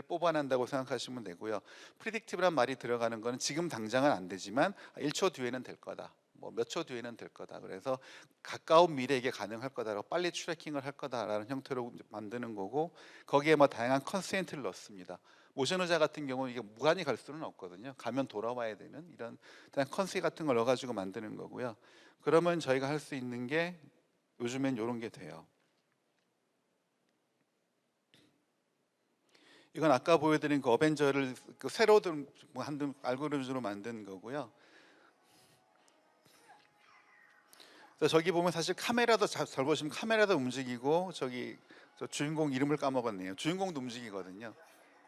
뽑아낸다고 생각하시면 되고요. 프리딕티브란 말이 들어가는 거는 지금 당장은 안 되지만 1초 뒤에는 될 거다. 뭐 몇 초 뒤에는 될 거다. 그래서 가까운 미래에 이게 가능할 거다라고 빨리 트래킹을 할 거다라는 형태로 만드는 거고 거기에 뭐 다양한 컨스트레인트를 넣습니다. 모션 의자 같은 경우는 이게 무한히 갈 수는 없거든요. 가면 돌아와야 되는 이런 컨셉 같은 걸 넣어가지고 만드는 거고요. 그러면 저희가 할 수 있는 게 요즘엔 이런 게 돼요. 이건 아까 보여드린 그 어벤져를 새로 만든 알고리즘으로 만든 거고요. 저기 보면 사실 카메라도 잘 보시면 카메라도 움직이고 저기 저 주인공 이름을 까먹었네요. 주인공도 움직이거든요.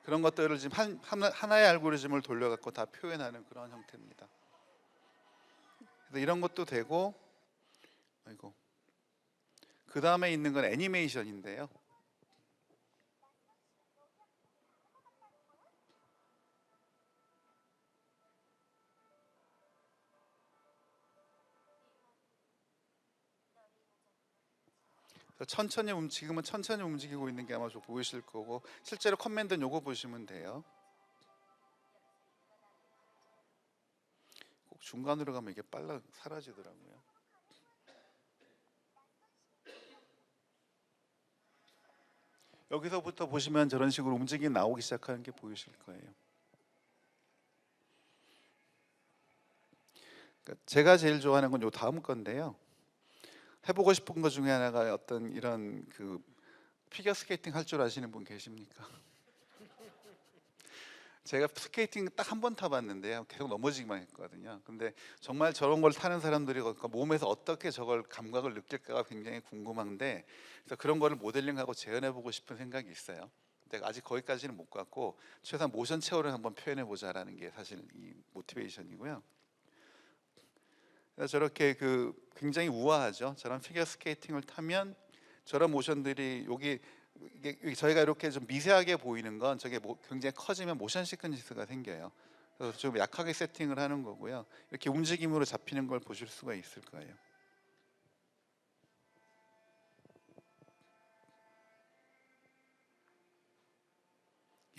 그런 것들을 지금 하나의 알고리즘을 돌려갖고 다 표현하는 그런 형태입니다. 그래서 이런 것도 되고, 아이고, 그 다음에 있는 건 애니메이션인데요. 지금은 천천히 움직이고 있는 게 아마 좀 보이실 거고 실제로 커맨드는 요거 보시면 돼요. 꼭 중간으로 가면 이게 빨라 사라지더라고요. 여기서부터 보시면 저런 식으로 움직임이 나오기 시작하는 게 보이실 거예요. 그러니까 제가 제일 좋아하는 건 요 다음 건데요. 해보고 싶은 것 중에 하나가 어떤 이런 그 피겨 스케이팅 할 줄 아시는 분 계십니까? 제가 스케이팅 딱 한 번 타봤는데요. 계속 넘어지기만 했거든요. 근데 정말 저런 걸 타는 사람들이 그러니까 몸에서 어떻게 저걸 감각을 느낄까가 굉장히 궁금한데, 그래서 그런 거를 모델링하고 재현해보고 싶은 생각이 있어요. 근데 아직 거기까지는 못 갔고 최소한 모션 체어를 한번 표현해보자라는 게 사실 이 모티베이션이고요. 그래서 저렇게 그 굉장히 우아하죠. 저런 피겨 스케이팅을 타면 저런 모션들이 여기 이게 저희가 이렇게 좀 미세하게 보이는 건 저게 굉장히 커지면 모션 시크니스가 생겨요. 그래서 좀 약하게 세팅을 하는 거고요. 이렇게 움직임으로 잡히는 걸 보실 수가 있을 거예요.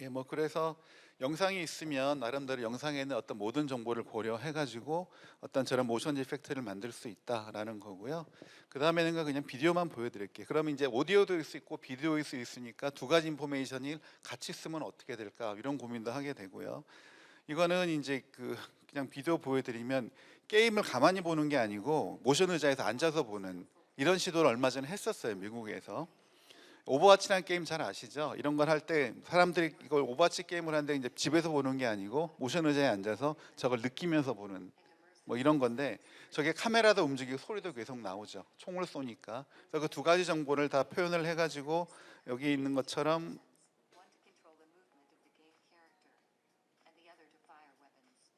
예, 뭐 그래서 영상이 있으면 나름대로 영상에 있는 어떤 모든 정보를 고려해 가지고 어떤 저런 모션 이펙트를 만들 수 있다라는 거고요. 그 다음에는 그냥 비디오만 보여드릴게요. 그러면 이제 오디오도 있을 수 있고 비디오일 수 있으니까 두 가지 인포메이션이 같이 쓰면 어떻게 될까 이런 고민도 하게 되고요. 이거는 이제 그 그냥 비디오 보여드리면 게임을 가만히 보는 게 아니고 모션 의자에서 앉아서 보는 이런 시도를 얼마 전에 했었어요, 미국에서. 오버워치라는 게임 잘 아시죠? 이런 걸 할 때 사람들이 이걸 오버워치 게임을 하는데 이제 집에서 보는 게 아니고 모션 의자에 앉아서 저걸 느끼면서 보는 뭐 이런 건데, 저게 카메라도 움직이고 소리도 계속 나오죠. 총을 쏘니까. 그래서 그 두 가지 정보를 다 표현을 해가지고 여기 있는 것처럼 one to control the movement of the game character, and the other to fire weapons.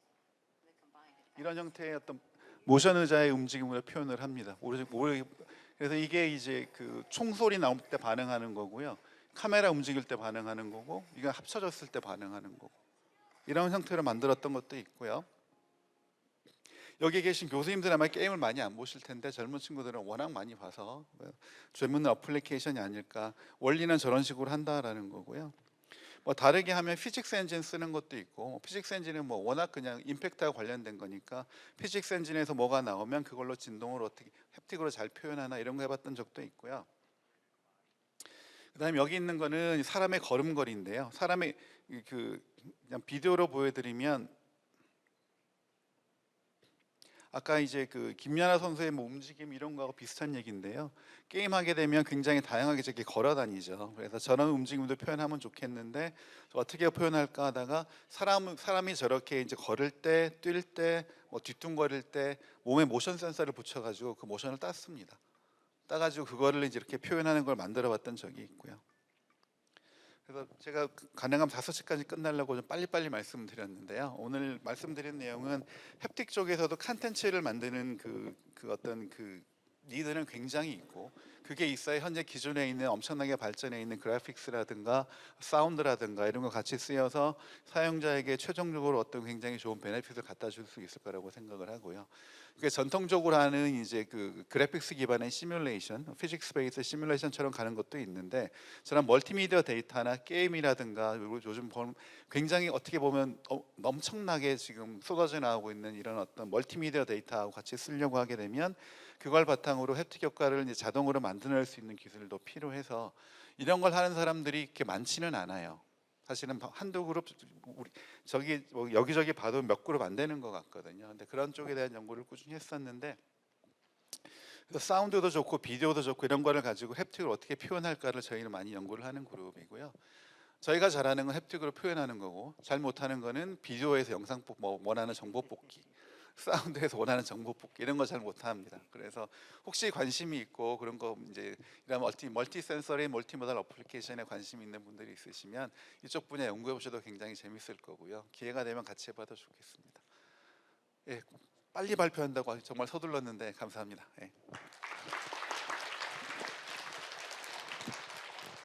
The combined effect. 이런 형태의 어떤 모션 의자의 움직임으로 표현을 합니다. 그래서 이게 이제 그 총소리 나올 때 반응하는 거고요. 카메라 움직일 때 반응하는 거고, 이거 합쳐졌을 때 반응하는 거고. 이런 형태로 만들었던 것도 있고요. 여기 계신 교수님들 아마 게임을 많이 안 보실 텐데 젊은 친구들은 워낙 많이 봐서 재밌는 어플리케이션이 아닐까. 원리는 저런 식으로 한다라는 거고요. 뭐 다르게 하면 피직스 엔진 쓰는 것도 있고, 피직스 엔진은 뭐 워낙 그냥 임팩트와 관련된 거니까 피직스 엔진에서 뭐가 나오면 그걸로 진동을 어떻게 햅틱으로 잘 표현하나 이런 거 해봤던 적도 있고요. 그다음에 여기 있는 거는 사람의 걸음걸이인데요. 사람의 그 그냥 비디오로 보여드리면 아까 이제 그 김연아 선수의 뭐 움직임 이런 거하고 비슷한 얘기인데요. 게임 하게 되면 굉장히 다양하게 저렇게 걸어 다니죠. 그래서 저런 움직임도 표현하면 좋겠는데 어떻게 표현할까 하다가 사람이 저렇게 이제 걸을 때, 뛸 때, 뭐 뒤뚱거릴 때 몸에 모션 센서를 붙여가지고 그 모션을 땄습니다. 따가지고 그거를 이제 이렇게 표현하는 걸 만들어봤던 적이 있고요. 그래서 제가 가능하면 5시까지 끝내려고 좀 빨리빨리 말씀드렸는데요. 오늘 말씀드린 내용은 햅틱 쪽에서도 컨텐츠를 만드는 그 어떤 그 니드는 굉장히 있고, 그게 있어야 현재 기존에 있는 엄청나게 발전해 있는 그래픽스라든가 사운드라든가 이런 거 같이 쓰여서 사용자에게 최종적으로 어떤 굉장히 좋은 베네핏을 갖다 줄 수 있을 거라고 생각을 하고요. 그게 전통적으로 하는 이제 그 그래픽스 기반의 시뮬레이션, 피직스 베이스 시뮬레이션처럼 가는 것도 있는데, 저는 멀티미디어 데이터나 게임이라든가 요즘 굉장히 어떻게 보면 엄청나게 지금 쏟아져 나오고 있는 이런 어떤 멀티미디어 데이터하고 같이 쓰려고 하게 되면 그걸 바탕으로 햅틱 효과를 이제 자동으로 만들어낼 수 있는 기술도 필요해서 이런 걸 하는 사람들이 이렇게 많지는 않아요. 사실은 한두 그룹 저기 뭐 여기저기 봐도 몇 그룹 안 되는 것 같거든요. 근데 그런 쪽에 대한 연구를 꾸준히 했었는데, 사운드도 좋고 비디오도 좋고 이런 거를 가지고 햅틱을 어떻게 표현할까를 저희는 많이 연구를 하는 그룹이고요. 저희가 잘하는 건 햅틱으로 표현하는 거고, 잘 못하는 거는 비디오에서 영상 뭐 원하는 정보 뽑기, 사운드에서 원하는 정보 뽑기 이런 거 잘 못합니다. 그래서 혹시 관심이 있고 그런 거 이제 이런 멀티 센서리 멀티모달 어플리케이션에 관심 있는 분들이 있으시면 이쪽 분야 연구해 보셔도 굉장히 재밌을 거고요. 기회가 되면 같이 해봐도 좋겠습니다. 예, 빨리 발표한다고 정말 서둘렀는데 감사합니다. 예.